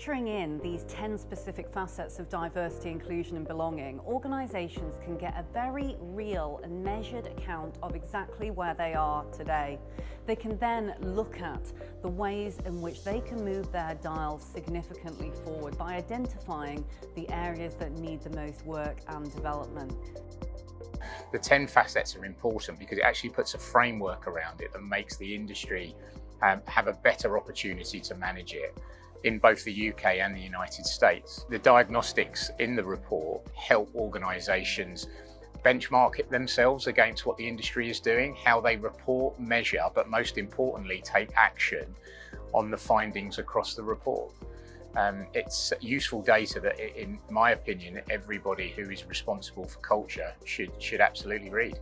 factoring in these 10 specific facets of diversity, inclusion and belonging, organisations can get a very real and measured account of exactly where they are today. They can then look at the ways in which they can move their dial significantly forward by identifying the areas that need the most work and development. The 10 facets are important because it actually puts a framework around it that makes the industry have a better opportunity to manage it in both the UK and the United States. The diagnostics in the report help organisations benchmark it themselves against what the industry is doing, how they report, measure, but most importantly, take action on the findings across the report. It's useful data that, in my opinion, everybody who is responsible for culture should absolutely read.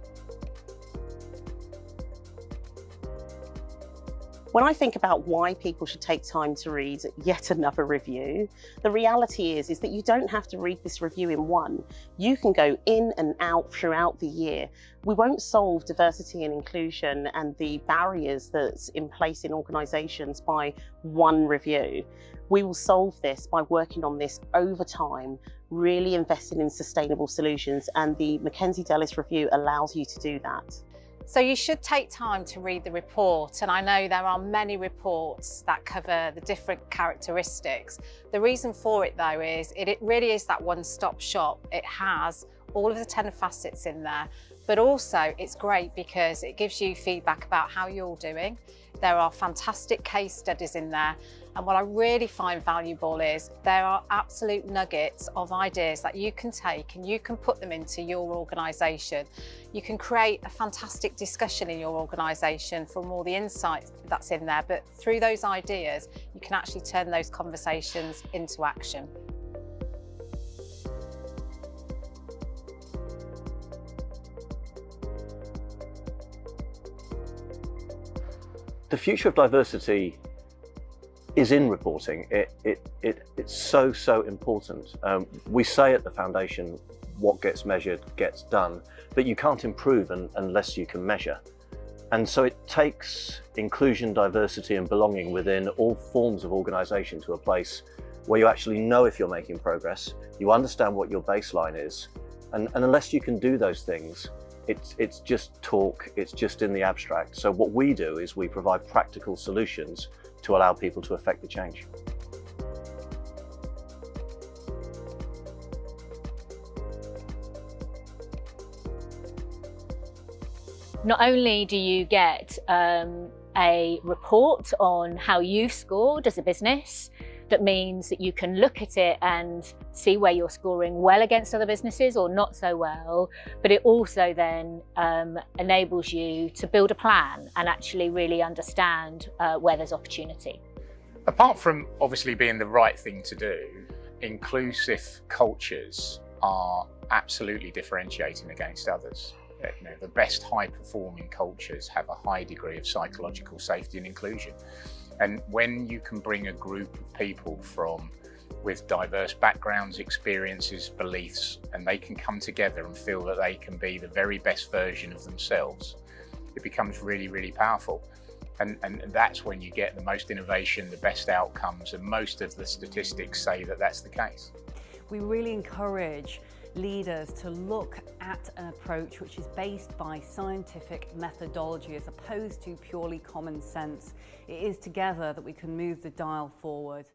When I think about why people should take time to read yet another review, the reality is that you don't have to read this review in one. You can go in and out throughout the year. We won't solve diversity and inclusion and the barriers that's in place in organisations by one review. We will solve this by working on this over time, really investing in sustainable solutions, and the Mackenzie Dellis review allows you to do that. So you should take time to read the report, and I know there are many reports that cover the different characteristics. The reason for it though is it really is that one-stop shop. It has all of the 10 facets in there, but also it's great because it gives you feedback about how you're doing. There are fantastic case studies in there, and what I really find valuable is there are absolute nuggets of ideas that you can take and you can put them into your organisation. You can create a fantastic discussion in your organisation from all the insight that's in there, but through those ideas you can actually turn those conversations into action. The future of diversity is in reporting. It's so important. We say at the Foundation, what gets measured gets done, but you can't improve unless you can measure. And so it takes inclusion, diversity and belonging within all forms of organisation to a place where you actually know if you're making progress, you understand what your baseline is, and unless you can do those things, it's just talk, it's just in the abstract. So what we do is we provide practical solutions to allow people to affect the change. Not only do you get a report on how you've scored as a business, that means that you can look at it and see where you're scoring well against other businesses or not so well, but it also then enables you to build a plan and actually really understand where there's opportunity. Apart from obviously being the right thing to do, inclusive cultures are absolutely differentiating against others. You know, the best high-performing cultures have a high degree of psychological safety and inclusion. And when you can bring a group of people with diverse backgrounds, experiences, beliefs, and they can come together and feel that they can be the very best version of themselves, it becomes really, really powerful. And that's when you get the most innovation, the best outcomes, and most of the statistics say that that's the case. We really encourage leaders to look at an approach which is based by scientific methodology as opposed to purely common sense. It is together that we can move the dial forward.